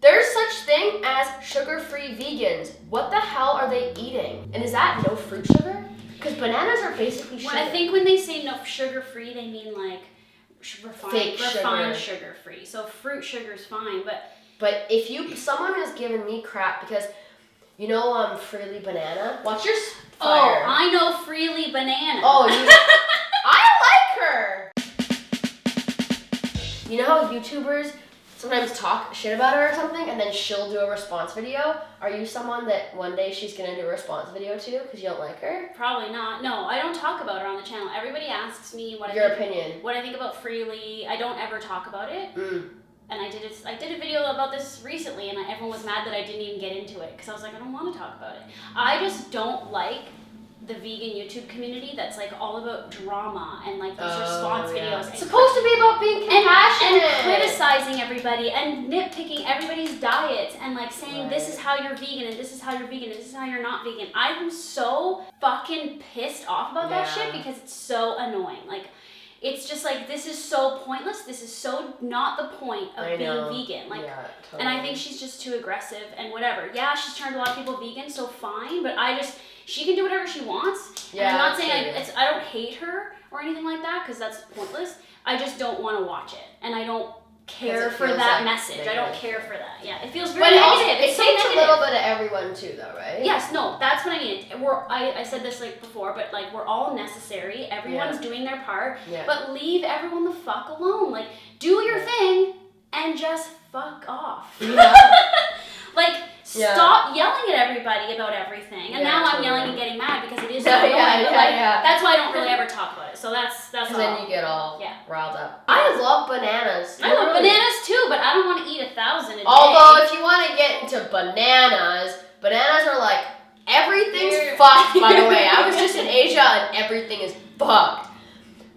There's such thing as sugar-free vegans. What the hell are they eating? And is that no fruit sugar? Because bananas are basically sugar. Well, I think when they say no sugar-free, they mean like refined sugar-free. So fruit sugar is fine, But if someone has given me crap because, you know, Freelee banana. Watch your fire. Oh, I know Freelee banana. Oh, I like her. You know how YouTubers sometimes talk shit about her or something, and then she'll do a response video? Are you someone that one day she's gonna do a response video too because you don't like her? Probably not. No, I don't talk about her on the channel. Everybody asks me what Your I think, opinion. what I think about Freelee. I don't ever talk about it. And I did a video about this recently, and everyone was mad that I didn't even get into it because I was like, I don't want to talk about it. I just don't like the vegan YouTube community that's like all about drama and like these response videos. It's supposed to be about being compassionate and criticizing everybody and nitpicking everybody's diets and like saying this is how you're vegan and this is how you're vegan and this is how you're not vegan. I'm so fucking pissed off about that shit because it's so annoying. Like, it's just like, this is so pointless. This is so not the point of being vegan. Like, totally. And I think she's just too aggressive and whatever. Yeah, she's turned a lot of people vegan, so fine. But she can do whatever she wants. Yeah, and I'm not saying I don't hate her or anything like that because that's pointless. I just don't want to watch it, and I don't care for that message. Negative. I don't care for that. Yeah, it feels very negative. It takes a little bit of everyone too, though, right? Yes, no, that's what I mean. I said this like before, but like we're all necessary. Everyone's doing their part, but leave everyone the fuck alone. Like, do your thing and just fuck off. Like, stop yelling at everybody about everything. And now I'm yelling and getting mad because it is so annoying. That's why I don't really ever talk about it. So that's all. Then you get all riled up. I love bananas. I love bananas too, but I don't want to eat 1,000 a day. Although, if you want to get into bananas are like, everything's fucked, by the way. I was just in Asia and everything is fucked.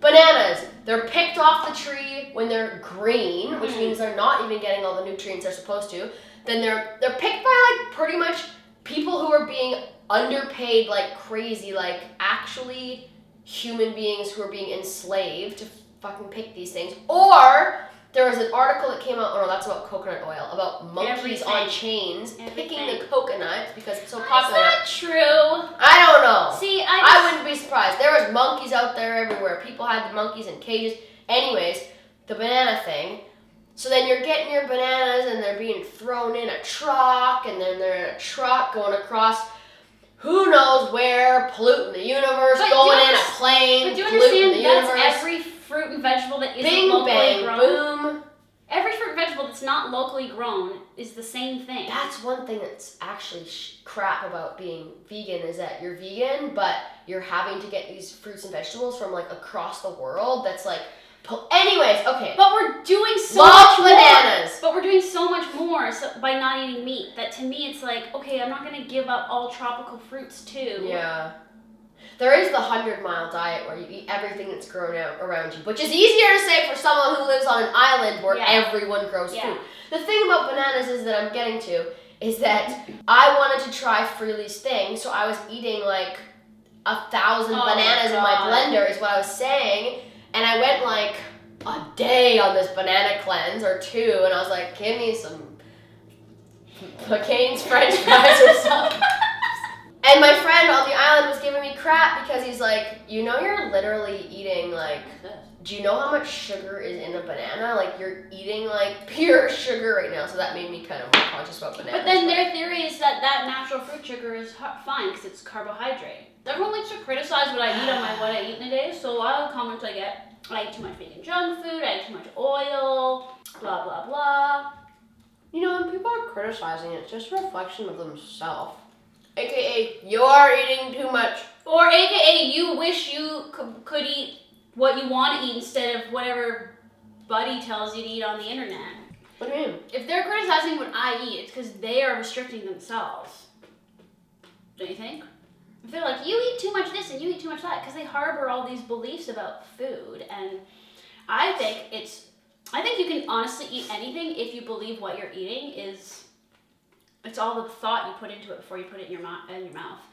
Bananas, they're picked off the tree when they're green, which means they're not even getting all the nutrients they're supposed to. Then they're picked by like pretty much people who are being underpaid like crazy, like actually human beings who are being enslaved to fucking pick these things. Or there was an article that came out, oh no, that's about coconut oil, about monkeys on chains picking the coconuts because it's so popular. That's not true. I don't know. See, I wouldn't be surprised. There was monkeys out there everywhere. People had the monkeys in cages. Anyways, the banana thing. So then you're getting your bananas and they're being thrown in a truck, and then they're in a truck going across who knows where, polluting the universe, going in a plane, but do you polluting the understand universe. that's every fruit and vegetable that isn't Bing, locally bang, grown? boom. Every fruit and vegetable that's not locally grown is the same thing. That's one thing that's actually crap about being vegan, is that you're vegan, but you're having to get these fruits and vegetables from like across the world. That's like, anyways, okay. But we're doing so much bananas. More. But we're doing so much more by not eating meat that to me it's like, okay, I'm not going to give up all tropical fruits too. Yeah. There is the 100-mile diet where you eat everything that's grown out around you, which is easier to say for someone who lives on an island where everyone grows food. The thing about bananas is that I'm getting to is that I wanted to try Freelee's thing, so I was eating like 1,000 bananas in my blender is what I was saying. And I went like a day on this banana cleanse or two, and I was like, give me some McCain's French fries or something. And my friend on the island was giving me crap because he's like, you know, you're literally eating like, do you know how much sugar is in a banana? Like, you're eating like pure sugar right now. So that made me kind of more conscious about bananas. But then their theory is that natural fruit sugar is fine because it's carbohydrate. Everyone likes to criticize what I eat on what I eat in a day. So a lot of the comments I get, I eat too much vegan junk food, I eat too much oil, blah, blah, blah. You know, when people are criticizing it, it's just a reflection of themselves. AKA, you're eating too much. Or AKA, you wish you could eat what you want to eat instead of whatever buddy tells you to eat on the internet. What do you mean? If they're criticizing what I eat, it's because they are restricting themselves. Don't you think? If they're like, you eat too much this and you eat too much that, because they harbor all these beliefs about food. And I think you can honestly eat anything if you believe what you're eating it's all the thought you put into it before you put it in your mouth.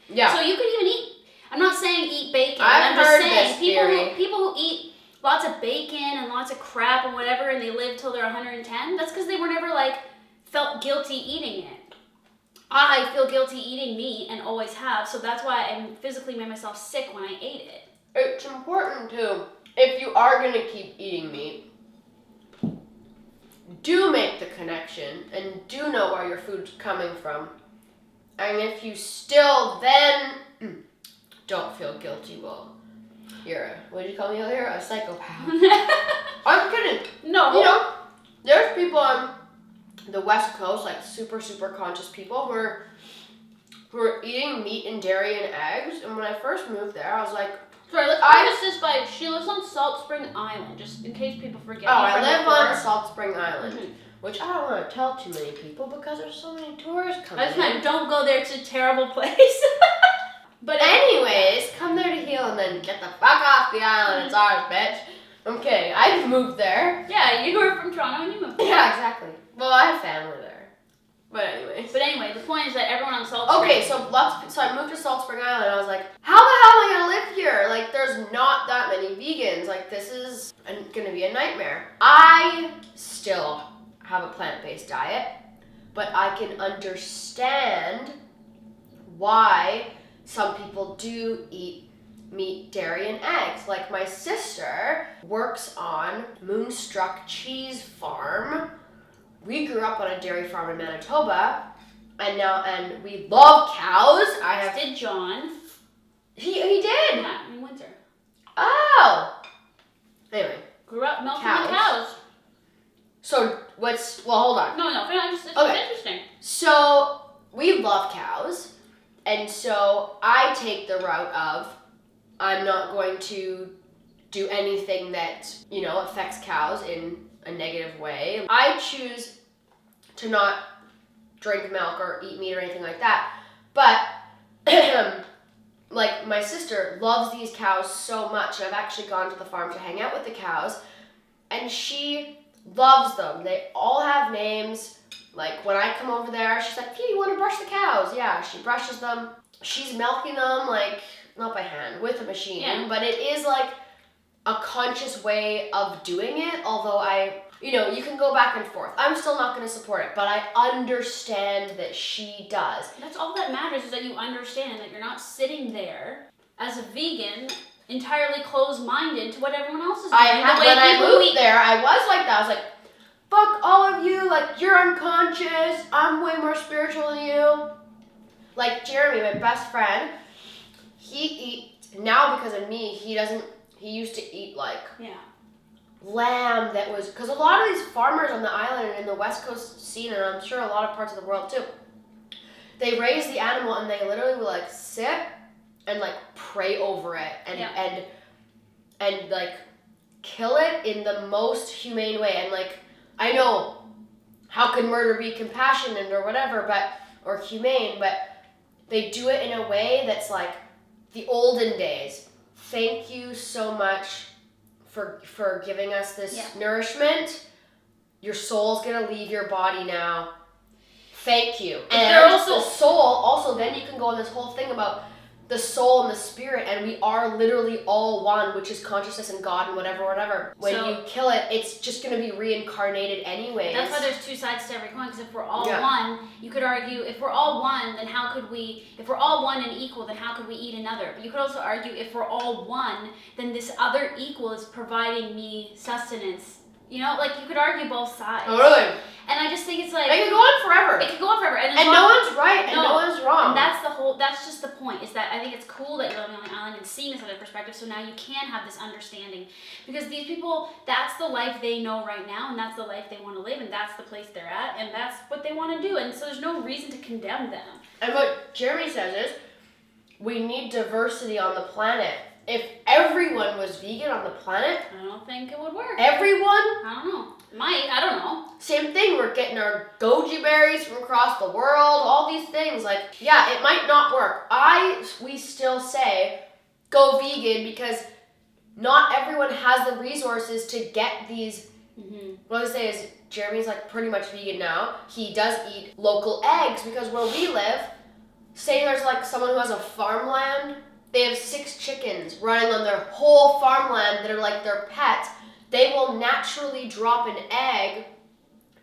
Yeah. So you could even eat, I'm not saying eat bacon. I'm just heard saying this theory. People who eat lots of bacon and lots of crap and whatever and they live till they're 110, that's because they were never like felt guilty eating it. I feel guilty eating meat and always have, so that's why I physically made myself sick when I ate it. It's important too, if you are going to keep eating meat, do make the connection and do know where your food's coming from. And if you still then don't feel guilty, well, you're what did you call me earlier? A psychopath. I'm kidding. No. You know, there's people on the West Coast, like super, super conscious people who are eating meat and dairy and eggs. And when I first moved there, I was like, sorry, let's preface this by she lives on Salt Spring Island, just in case people forget. Oh, I live on Salt Spring Island, which I don't want to tell too many people because there's so many tourists coming in. Don't go there, it's a terrible place. But anyways, come there to heal and then get the fuck off the island. It's ours, bitch. I'm kidding. I moved there. Yeah, you were from Toronto and you moved there. Yeah, exactly. Well, I have family there. But anyway, the point is that everyone on Salt Spring... Okay, so I moved to Salt Spring Island and I was like, how the hell am I going to live here? Like, there's not that many vegans. Like, this is going to be a nightmare. I still have a plant-based diet, but I can understand why some people do eat meat, dairy, and eggs. Like, my sister works on Moonstruck Cheese Farm. We grew up on a dairy farm in Manitoba, and we love cows. Did John? He did. Yeah, in winter. Oh. Anyway. Grew up milking the cows. So hold on. No, it's interesting. So we love cows, and so I take the route of I'm not going to do anything that, affects cows in a negative way. I choose to not drink milk or eat meat or anything like that. But like my sister loves these cows so much, and I've actually gone to the farm to hang out with the cows, and she loves them. They all have names. Like when I come over there, she's like, "Hey, you want to brush the cows?" Yeah, she brushes them. She's milking them, like not by hand, with a machine, but it is like a conscious way of doing it, although you can go back and forth. I'm still not going to support it, but I understand that she does. That's all that matters, is that you understand that you're not sitting there as a vegan entirely closed-minded to what everyone else is doing. When I moved there, I was like that. I was like, fuck all of you, like, you're unconscious, I'm way more spiritual than you. Like Jeremy, my best friend, now because of me, he used to eat like lamb that was, because a lot of these farmers on the island and in the West Coast scene, and I'm sure a lot of parts of the world too, they raise the animal and they literally will like sit and like pray over it and like kill it in the most humane way. And like, I know, how can murder be compassionate or whatever, or humane, but they do it in a way that's like the olden days. Thank you so much for giving us this nourishment. Your soul's gonna leave your body now. Thank you. And the soul, then you can go on this whole thing about the soul and the spirit, and we are literally all one, which is consciousness and God and whatever. When you kill it, it's just going to be reincarnated anyways. That's why there's two sides to every coin, because if we're all one, you could argue, if we're all one, then if we're all one and equal, then how could we eat another? But you could also argue, if we're all one, then this other equal is providing me sustenance. You could argue both sides. Totally. And I just think it's like... It could go on forever. And no one's right and no one's wrong. And that's just the point, is that I think it's cool that you're living on the island and seeing this other perspective, so now you can have this understanding. Because these people, that's the life they know right now, and that's the life they want to live, and that's the place they're at, and that's what they want to do, and so there's no reason to condemn them. And what Jeremy says is, we need diversity on the planet. If everyone was vegan on the planet... I don't think it would work. Everyone? I don't know. Might. I don't know. Same thing. We're getting our goji berries from across the world. All these things. Like, yeah, it might not work. We still say, go vegan, because not everyone has the resources to get these... What I say is, Jeremy's like pretty much vegan now. He does eat local eggs, because where we live, say there's like someone who has a farmland... They have 6 chickens running on their whole farmland that are like their pets. They will naturally drop an egg,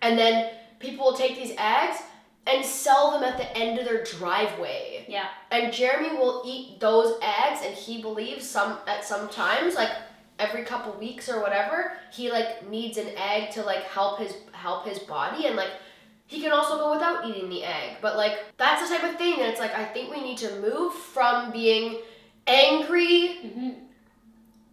and then people will take these eggs and sell them at the end of their driveway. Yeah. And Jeremy will eat those eggs, and he believes at some times, like every couple weeks or whatever, he like needs an egg to like help his body, and like he can also go without eating the egg. But like that's the type of thing that it's like I think we need to move from being angry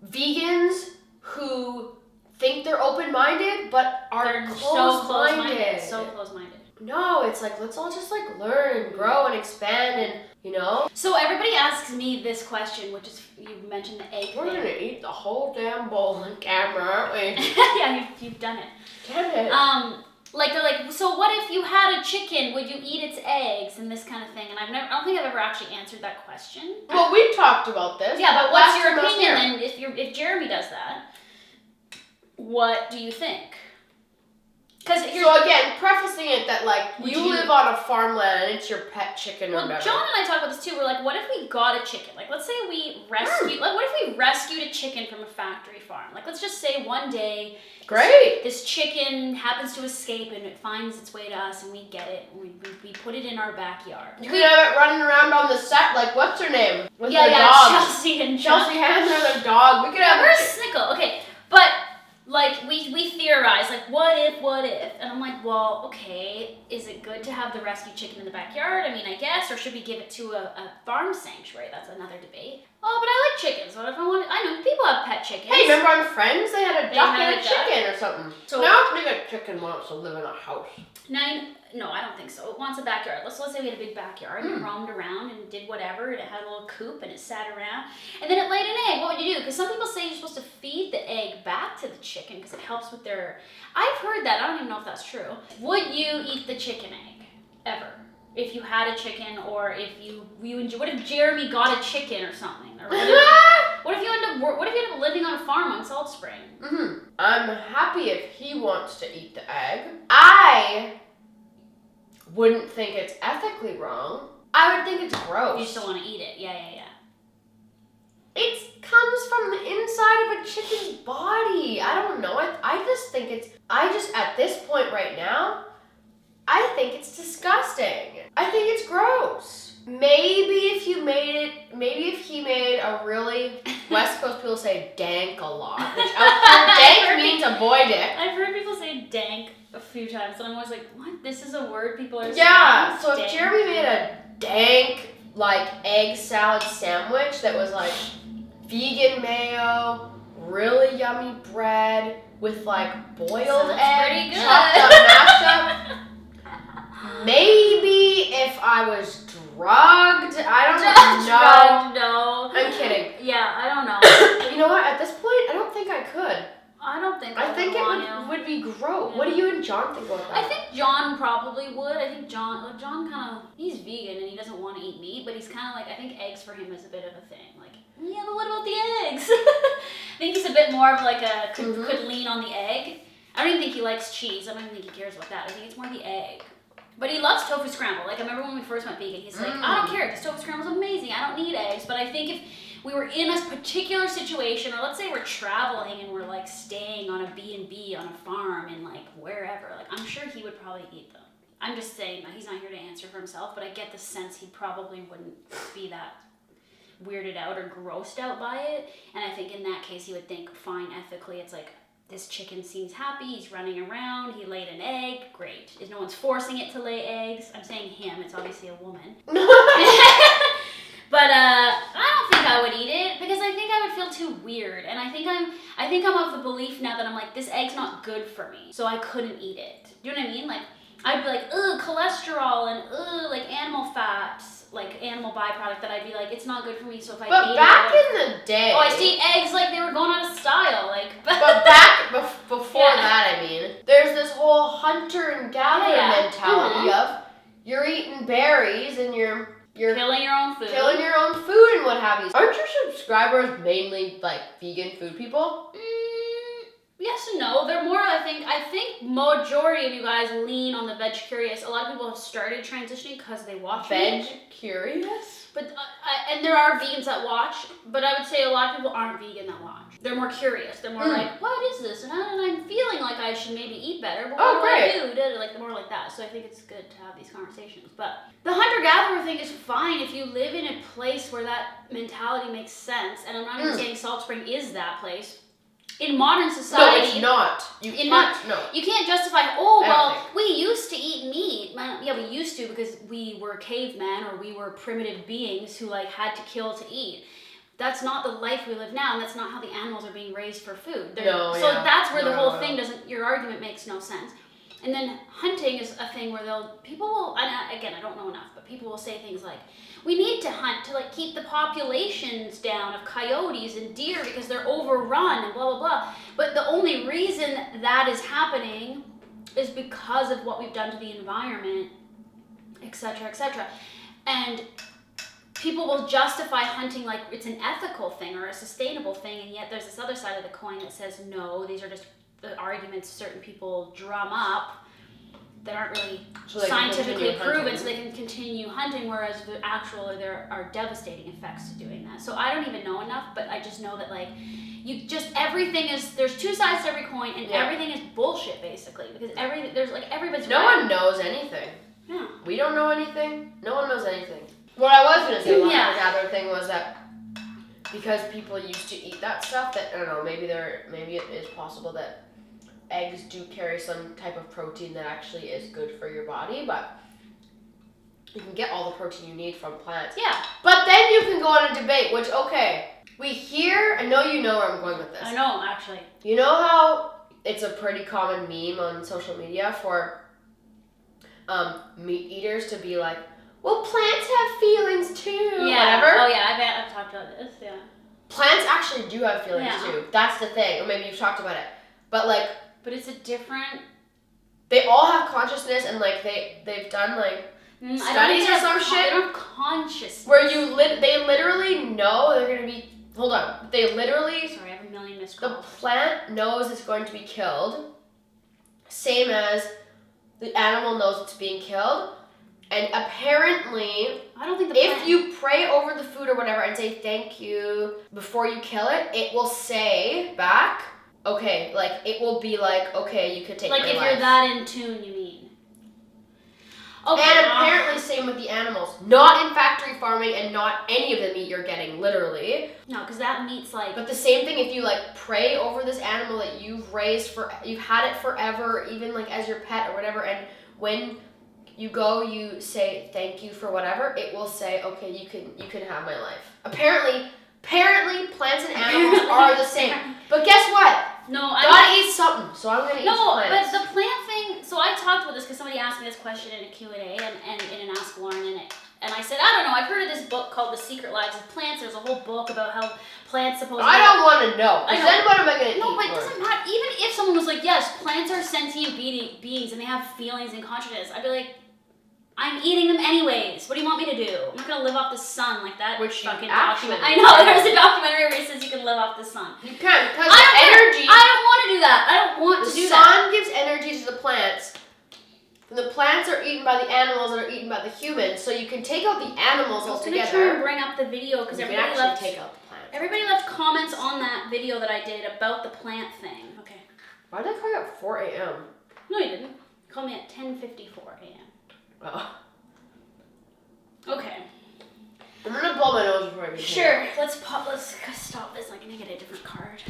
vegans who think they're open-minded but are closed-minded. So close-minded. No, it's like, let's all just like learn and grow and expand and, you know? So everybody asks me this question, which is, you mentioned the egg We're thing. gonna eat the whole damn bowl on camera, aren't we? Yeah, you've done it. Damn it. Like they're like, so what if you had a chicken? Would you eat its eggs and this kind of thing? And I don't think I've ever actually answered that question. Well, we talked about this. Yeah, but what's your opinion then? If Jeremy does that, what do you think? So again, prefacing it that like you live on a farmland and it's your pet chicken or whatever. John and I talk about this too. We're like, what if we got a chicken? Like, let's say we rescued. Like, what if we rescued a chicken from a factory farm? Like, let's just say one day, this chicken happens to escape and it finds its way to us, and we get it. And we put it in our backyard. You could have it running around on the set, like what's her name? With their dogs. Chelsea and Chelsea has her dog. We could have. Where's Snickle? Okay, but. Like, we theorize, like, what if? And I'm like, well, okay, is it good to have the rescue chicken in the backyard? I mean, I guess, or should we give it to a farm sanctuary? That's another debate. Oh, but I like chickens. What if I know people have pet chickens. Hey, remember on Friends? They had a duck and a chicken or something. So now I think a chicken wants to live in a house. No, I don't think so. It wants a backyard. Let's say we had a big backyard and it roamed around and did whatever, and it had a little coop and it sat around, and then it laid an egg. What would you do? Because some people say you're supposed to feed the egg back to the chicken because it helps with their... I've heard that. I don't even know if that's true. Would you eat the chicken egg? Ever? If you had a chicken, or if you enjoy... What if Jeremy got a chicken or something? Or what if you end up living on a farm on Salt Spring? I'm happy if he wants to eat the egg. I wouldn't think it's ethically wrong. I would think it's gross. You still want to eat it. Yeah. It comes from the inside of a chicken's body. I don't know. I just think at this point right now, I think it's disgusting. I think it's gross. Maybe if he made a really, West Coast people say dank a lot, which out there dank means a boy dick. I've heard people say dank a few times, and I'm always like, what? This is a word people are saying? Yeah, so if Jeremy made a dank, like, egg salad sandwich that was, like, vegan mayo, really yummy bread, with, like, boiled egg, chopped up, mashed up. Maybe if I was drugged, I don't know. Drugged, no. I'm kidding. Yeah, I don't know. You know what? At this point, I don't think I could. I don't think I think it would be gross. Yeah. What do you and John think about that? I think John probably would. I think John kind of, he's vegan and he doesn't want to eat meat, but he's kind of like, I think eggs for him is a bit of a thing. Like, yeah, but what about the eggs? I think he's a bit more of like could lean on the egg. I don't even think he likes cheese. I don't even think he cares about that. I think it's more the egg. But he loves tofu scramble. Like, I remember when we first went vegan, he's like, I don't care, because tofu scramble's amazing. I don't need eggs. But I think if we were in a particular situation, or let's say we're traveling and we're like staying on a B&B on a farm in like wherever, like I'm sure he would probably eat them. I'm just saying that he's not here to answer for himself, but I get the sense he probably wouldn't be that weirded out or grossed out by it. And I think in that case he would think, fine, ethically, it's like, this chicken seems happy, he's running around, he laid an egg, great. If no one's forcing it to lay eggs, I'm saying him, it's obviously a woman. But I don't think I would eat it because I think I would feel too weird, and I think I'm of the belief now that I'm like, this egg's not good for me, so I couldn't eat it. Do you know what I mean? Like, I'd be like, ugh, cholesterol and like animal fats, like animal byproduct that I'd be like, it's not good for me. So if I ate it. But back in the day. Oh, I see eggs like they were going out of style, like. But back before that, I mean, there's this whole hunter and gatherer mentality of you're eating berries and you're killing your own food. Killing your own food and what have you. Aren't your subscribers mainly like vegan food people? Yes and no. They're more, I think majority of you guys lean on the veg curious. A lot of people have started transitioning because they watch Veg meat. curious? But and there are vegans that watch, but I would say a lot of people aren't vegan that watch. They're more curious. They're more like, what is this? And I'm feeling like I should maybe eat better, but what do I do? Like, more like that. So I think it's good to have these conversations. But the hunter-gatherer thing is fine if you live in a place where that mentality makes sense. And I'm not even saying Salt Spring is that place. In modern society, no, it's not. You can't justify. Oh well, we used to eat meat. Yeah, we used to because we were cavemen or we were primitive beings who like had to kill to eat. That's not the life we live now, and that's not how the animals are being raised for food. That's where the whole thing doesn't. Your argument makes no sense. And then hunting is a thing where people will. And again, I don't know enough, but people will say things like, we need to hunt to like keep the populations down of coyotes and deer because they're overrun and blah blah blah. But the only reason that is happening is because of what we've done to the environment, etc., etc. And people will justify hunting like it's an ethical thing or a sustainable thing, and yet there's this other side of the coin that says no, these are just the arguments certain people drum up that aren't really scientifically proven, so they can continue hunting, whereas there are devastating effects to doing that. So I don't even know enough, but I just know that like there's two sides to every coin, and everything is bullshit basically, because everybody's no one knows anything. Yeah. We don't know anything. No one knows anything. What I was gonna say about the hunter-gatherer thing was that because people used to eat that stuff, that I don't know, maybe it is possible that eggs do carry some type of protein that actually is good for your body, but you can get all the protein you need from plants. Yeah. But then you can go on a debate, which, okay, we hear, I know you know where I'm going with this. I know, actually. You know how it's a pretty common meme on social media for meat eaters to be like, well, plants have feelings too, whatever. Oh yeah, I've talked about this, yeah. Plants actually do have feelings too. That's the thing, or maybe you've talked about it. But like, but it's a different. They all have consciousness, and like they've done like studies or some shit. They don't have consciousness. Where they literally know they're gonna be. Hold on. They literally. Sorry, I have a million missed calls. The plant knows it's going to be killed, same as the animal knows it's being killed, and apparently, I don't think if you pray over the food or whatever and say thank you before you kill it, it will say back. Okay, like, it will be like, okay, you could take my life. Like, if you're that in tune, you mean. Okay. And apparently same with the animals. Not in factory farming and not any of the meat you're getting, literally. No, because that meat's like... But the same thing if you, like, pray over this animal that you've raised you've had it forever, even, like, as your pet or whatever, and when you go, you say thank you for whatever, it will say, okay, you can have my life. Apparently, plants and animals are the same. But guess what? No, gotta eat something, so I'm gonna eat plants. No, but the plant thing. So I talked about this because somebody asked me this question in a Q&A and in an Ask Lauren, and I said, I don't know. I've heard of this book called The Secret Lives of Plants. There's a whole book about how plants supposedly. I don't want to know. Because then what am I gonna eat? No, but it doesn't matter. Even if someone was like, yes, plants are sentient beings and they have feelings and consciousness, I'd be like, I'm eating them anyways. What do you want me to do? I'm not gonna live off the sun like that. Which fucking documentary. I know, there's a documentary where it says you can live off the sun. You can, because energy. I don't want to do that. I don't want to do that. The sun gives energy to the plants. And the plants are eaten by the animals that are eaten by the humans. So you can take out the animals altogether. I'm gonna try and bring up the video because everybody left. Take out the plants. Everybody left comments on that video that I did about the plant thing. Okay. Why did I call you at 4 a.m.? No, you didn't. You called me at 10:54 a.m. Oh. Okay. I'm gonna blow my nose before I get Sure. Let's stop this. I'm gonna get a different card.